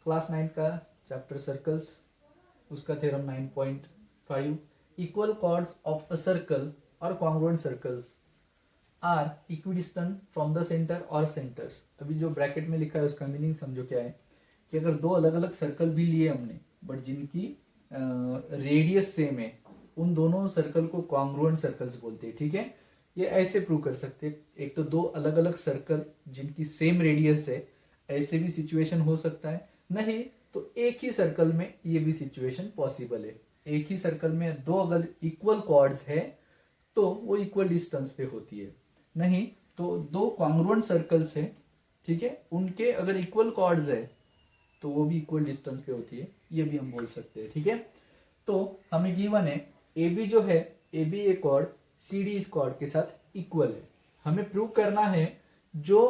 Class 9 का chapter circles, उसका theorem 9.5, equal chords of a circle और congruent circles are equidistant from the centre और centres. अभी जो ब्रैकेट में लिखा है उसका मीनिंग समझो क्या है कि अगर दो अलग अलग सर्कल भी लिए हमने बट जिनकी रेडियस सेम है, उन दोनों सर्कल को कॉन्ग्रुएंट सर्कल्स बोलते हैं। ठीक है, ये ऐसे प्रूव कर सकते हैं। एक तो दो अलग अलग सर्कल जिनकी सेम रेडियस है, ऐसे भी सिचुएशन हो सकता है, नहीं तो एक ही सर्कल में ये भी सिचुएशन पॉसिबल है। एक ही सर्कल में दो अगर इक्वल कॉर्ड्स है तो वो इक्वल डिस्टेंस पे होती है, नहीं तो दो कॉन्ग्रुएंट सर्कल्स है, ठीक है, उनके अगर इक्वल कॉर्ड्स है तो वो भी इक्वल डिस्टेंस पे होती है, ये भी हम बोल सकते हैं। ठीक है, तो हमें गिवन है ए बी जो है, A B a chord C D इस कॉर्ड के साथ इक्वल है। हमें प्रूव करना है जो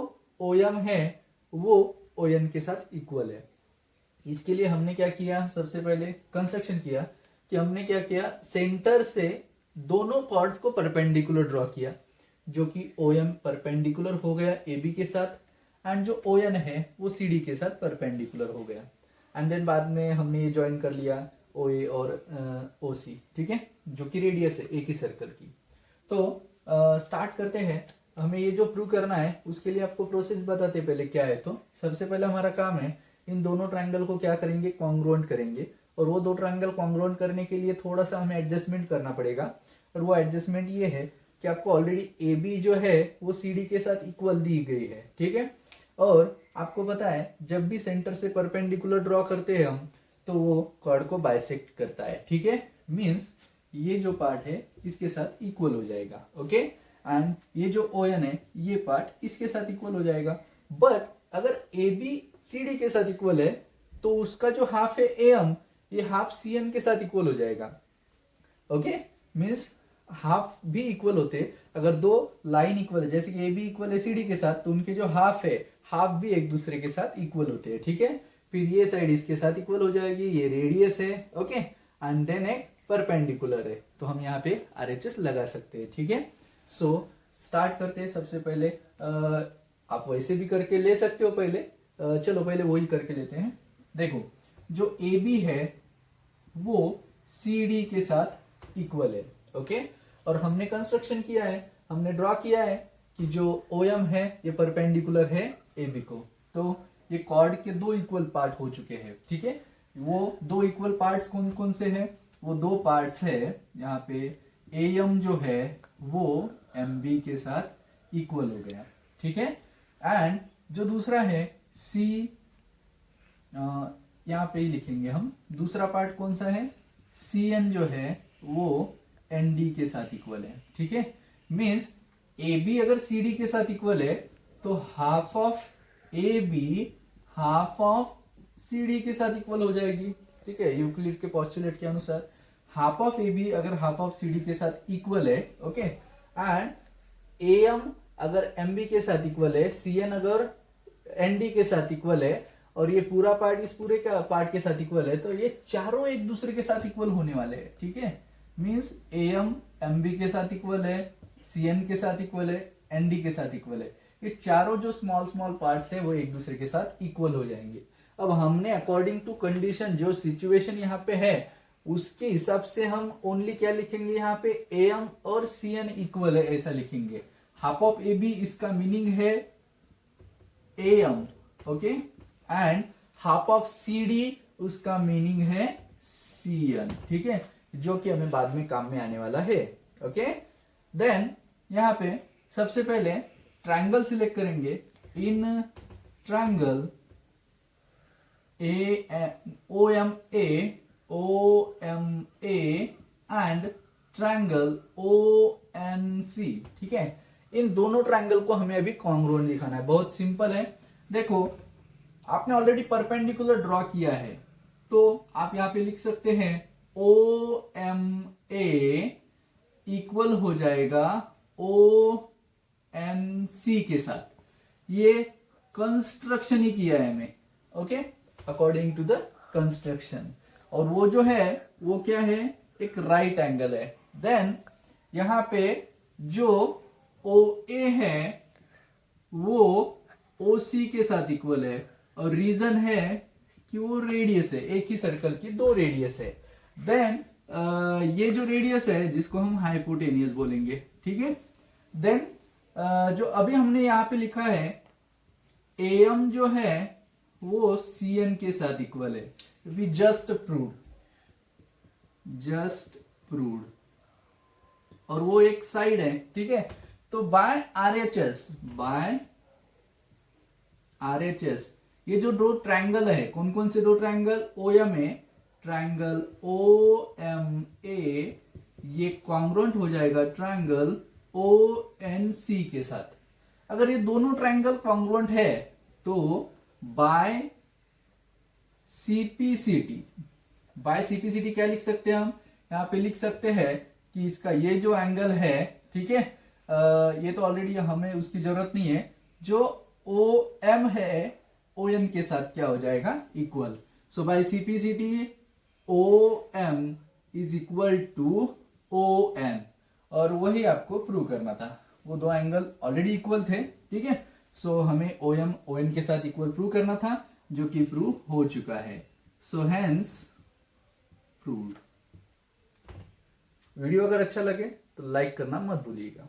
ओ एम है वो ओ एन के साथ इक्वल है। इसके लिए हमने क्या किया, सबसे पहले कंस्ट्रक्शन किया कि हमने क्या किया, सेंटर से दोनों कॉर्ड्स को परपेंडिकुलर ड्रॉ किया, जो कि ओ एम परपेंडिकुलर हो गया ए बी के साथ, एंड जो ओ एन है वो सी डी के साथ परपेंडिकुलर हो गया। एंड देन बाद में हमने ये ज्वाइन कर लिया ओ ए और ओ सी, ठीक है, जो कि रेडियस है एक ही सर्कल की। तो स्टार्ट करते हैं। हमें ये जो प्रूव करना है उसके लिए आपको प्रोसेस बताते पहले क्या है। तो सबसे पहले हमारा काम है इन दोनों ट्रायंगल को क्या करेंगे, कॉन्ग्रुएंट करेंगे। और वो दो ट्रायंगल कॉन्ग्रुएंट करने के लिए थोड़ा सा हमें एडजस्टमेंट करना पड़ेगा। और वो एडजस्टमेंट ये है कि आपको ऑलरेडी ए बी जो है वो सी डी के साथ इक्वल दी गई है, ठीक है। और आपको पता है जब भी सेंटर से परपेंडिकुलर ड्रॉ करते हैं हम तो वो कॉर्ड को बाइसेक्ट करता है, ठीक है। मीन्स ये जो पार्ट है इसके साथ इक्वल हो जाएगा, ओके। एंड ये जो ओ एन है ये पार्ट इसके साथ इक्वल हो जाएगा। बट अगर ए बी सी डी के साथ इक्वल है तो उसका जो हाफ है ए एम, ये हाफ सी एन के साथ इक्वल हो जाएगा, ओके। मीन्स हाफ भी इक्वल होते, अगर दो लाइन इक्वल है जैसे कि ए बी इक्वल है सी डी के साथ, तो उनके जो हाफ है हाफ भी एक दूसरे के साथ इक्वल होते हैं, ठीक है। फिर ये साइड इसके साथ इक्वल हो जाएगी, ये रेडियस है, ओके। एंड देन एक परपेंडिकुलर है, तो हम यहाँ पे RHS लगा सकते हैं, ठीक है। सो स्टार्ट करते हैं। सबसे पहले आप वैसे भी करके ले सकते हो पहले, चलो पहले वही करके लेते हैं। देखो जो ए बी है वो सी डी के साथ इक्वल है, ओके। और हमने कंस्ट्रक्शन किया है, हमने ड्रॉ किया है कि जो ओ एम है ये परपेंडिकुलर है ए बी को। तो ये कॉर्ड के दो इक्वल पार्ट हो चुके हैं, ठीक है। वो दो इक्वल पार्ट्स कौन कौन से हैं, वो दो पार्ट्स है यहाँ पे ए एम जो है वो एम बी के साथ इक्वल हो गया, ठीक है। एंड जो दूसरा है सी, यहाँ पे ही लिखेंगे हम, दूसरा पार्ट कौन सा है, सी एन जो है वो एन डी के साथ इक्वल है, ठीक है। मीन्स ए बी अगर सी डी के साथ इक्वल है तो half of A B half of C D के साथ इक्वल हो जाएगी, ठीक है। यूक्लिड के पोस्टुलेट के अनुसार हाफ ऑफ ए बी अगर हाफ ऑफ सी डी के साथ इक्वल है, ओके। एंड ए एम अगर एम बी के साथ इक्वल है, सी एन अगर एन डी के साथ इक्वल है, और ये पूरा पार्ट इस पूरे का पार्ट के साथ इक्वल है, तो ये चारों एक दूसरे के साथ इक्वल होने वाले हैं, ठीक है। Means A M M B के साथ इक्वल है, सी एन के साथ इक्वल है, एन डी के साथ इक्वल है। ये चारों जो स्मॉल स्मॉल पार्ट्स है वो एक दूसरे के साथ इक्वल हो जाएंगे। अब हमने अकॉर्डिंग टू कंडीशन जो सिचुएशन यहाँ पे है उसके हिसाब से हम ओनली क्या लिखेंगे, यहाँ पे ए एम और सी एन इक्वल है ऐसा लिखेंगे। हाफ ऑफ ए बी इसका मीनिंग है A M, okay. And half of C D उसका मीनिंग है सी एन, ठीक है, जो कि हमें बाद में काम में आने वाला है, ओके। देन यहाँ पे सबसे पहले ट्रायंगल सिलेक्ट करेंगे। इन triangle O M A and triangle O N C, ठीक है। इन दोनों ट्रायंगल को हमें अभी कॉन्ग्रुएंट दिखाना है। बहुत सिंपल है। देखो आपने ऑलरेडी परपेंडिकुलर ड्रॉ किया है, तो आप यहां पे लिख सकते हैं ओ एम ए इक्वल हो जाएगा ओ एन सी के साथ। ये कंस्ट्रक्शन ही किया है हमें, okay, according to the construction. और वो जो है वो क्या है, एक राइट एंगल है। देन यहां पे जो ओ ए है वो ओ सी के साथ इक्वल है, और रीजन है कि वो रेडियस है, एक ही सर्कल की दो रेडियस है। देन ये जो रेडियस है जिसको हम हाइपोटेनियस बोलेंगे, ठीक है। देन जो अभी हमने यहाँ पे लिखा है एम जो है वो सी एन के साथ इक्वल है। वी जस्ट प्रूव्ड और वो एक साइड है, ठीक है। तो बाय आरएचएस ये जो दो ट्रायंगल है, कौन कौन से दो ट्रायंगल, ओएम है, ट्रायंगल ओ एम ए, ये कॉन्ग्रुएंट हो जाएगा ट्रायंगल ओ एन सी के साथ। अगर ये दोनों ट्रायंगल कॉन्ग्रुएंट है तो बाय सीपीसीटी क्या लिख सकते हैं हम, यहाँ पे लिख सकते हैं कि इसका ये जो एंगल है, ठीक है, ये तो ऑलरेडी हमें उसकी जरूरत नहीं है, जो ओ एम है ओ एन के साथ क्या हो जाएगा, equal. So by CPCT O M is equal to O N, और वही आपको प्रूव करना था। वो दो एंगल ऑलरेडी इक्वल थे, ठीक है। सो हमें ओ एम ओ एन के साथ इक्वल प्रूव करना था, जो कि प्रूव हो चुका है। So hence proved. वीडियो अगर अच्छा लगे तो लाइक करना मत भूलिएगा।